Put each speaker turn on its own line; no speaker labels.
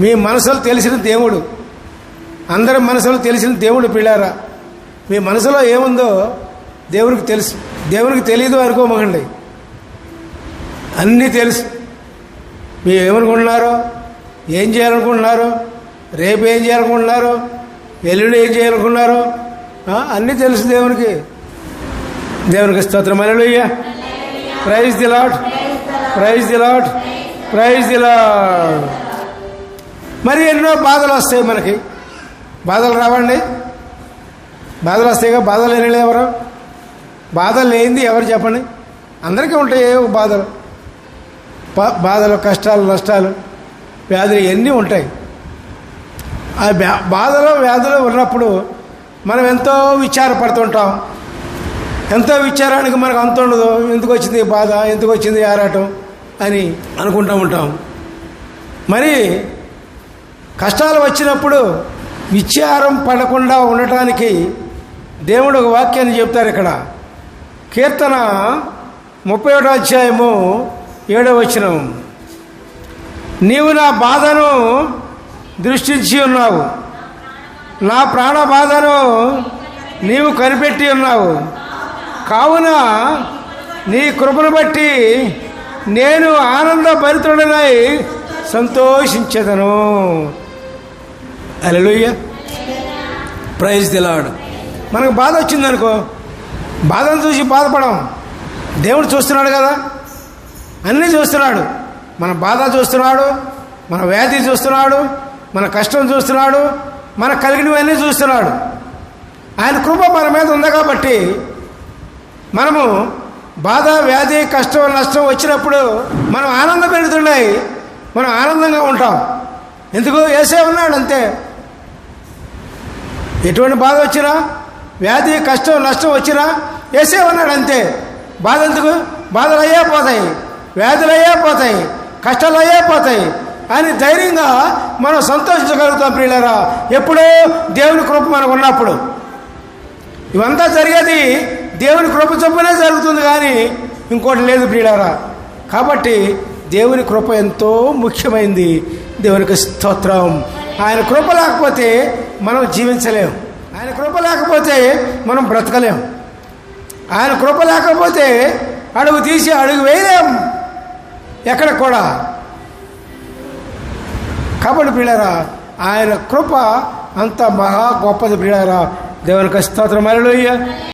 మీ మనసులో తెలిసిన దేవుడు, అందరి మనసులో తెలిసిన దేవుడు పిల్లారా. మీ మనసులో ఏముందో దేవునికి తెలుసు. దేవునికి తెలియదు అనుకోమకండి, అన్నీ తెలుసు. మీరు ఏమనుకుంటున్నారో, ఏం చేయాలనుకుంటున్నారో, రేపు ఏం చేయాలనుకుంటున్నారో, ఎల్లుండి ఏం చేయాలనుకున్నారో అన్నీ తెలుసు దేవునికి. దేవునికి స్తోత్రం. Hallelujah. Praise the Lord, praise the Lord, praise the Lord. మరి ఎన్నో బాధలు వస్తాయి మనకి. బాధలు రావండి? బాధలు వస్తాయిగా. బాధలు లేని ఎవరు? బాధలు లేనిది ఎవరు చెప్పండి? అందరికీ ఉంటాయి ఏవో బాధలు. బాధలు, కష్టాలు, నష్టాలు, వ్యాధులు ఇవన్నీ ఉంటాయి. ఆ బాధలు, వ్యాధులు ఉన్నప్పుడు మనం ఎంతో విచారపడుతుంటాం. ఎంతో విచారానికి మనకు అంత ఉండదు. ఎందుకు వచ్చింది బాధ, ఎందుకు వచ్చింది ఆరాటం అని అనుకుంటూ ఉంటాం. మరి కష్టాలు వచ్చినప్పుడు విచారం పడకుండా ఉండటానికి దేవుడు ఒక వాక్యాన్ని చెప్తారు ఇక్కడ. కీర్తన 31వ అధ్యాయము 7వ వచనం. నీవు నా బాధను దృష్టించి ఉన్నావు, నా ప్రాణ బాధను నీవు కనిపెట్టి ఉన్నావు, కావున నీ కృపను బట్టి నేను ఆనంద భరితుడనై సంతోషించెదను. హల్లెలూయా. Praise the Lord. మనకు బాధ వచ్చిందనుకో, బాధను చూసి బాధపడం. దేవుడు చూస్తున్నాడు కదా, అన్నీ చూస్తున్నాడు. మన బాధ చూస్తున్నాడు, మన వ్యాధి చూస్తున్నాడు, మన కష్టం చూస్తున్నాడు, మనకు కలిగినవన్నీ చూస్తున్నాడు. ఆయన కృప మన మీద ఉంది కాబట్టి మనము బాధ, వ్యాధి, కష్టం, నష్టం వచ్చినప్పుడు మనం ఆనందం పెడుతున్నాయి, మనం ఆనందంగా ఉంటాం. ఎందుకు? యేసే ఉన్నాడు అంతే. ఎటువంటి బాధ వచ్చినా, వ్యాధి, కష్టం, నష్టం వచ్చినా యేసే ఉన్నాడు అంతే. బాధ ఎందుకు? బాధలు అయ్యే పోతాయి, వ్యాధులు అయ్యే పోతాయి, కష్టాలు అయ్యే పోతాయి అని ధైర్యంగా మనం సంతోషించగలుగుతాం ప్రియులారా. ఎప్పుడో దేవుని కృప మనకు ఉన్నప్పుడు. ఇవంతా జరిగేది దేవుని కృప చొప్పునే జరుగుతుంది, కానీ ఇంకోటి లేదు ప్రియులారా. కాబట్టి దేవుని కృప ఎంతో ముఖ్యమైనది. దేవునికి స్తోత్రం. ఆయన కృప లేకపోతే మనం జీవించలేం. ఆయన కృప లేకపోతే మనం బ్రతకలేం. ఆయన కృప లేకపోతే అడుగు తీసి అడుగు వేయలేం ఎక్కడ కూడా. కాబట్టి ప్రియులారా, ఆయన కృప అంత మహా గొప్పది ప్రియులారా. దేవునికి స్తోత్రం. హల్లెలూయా.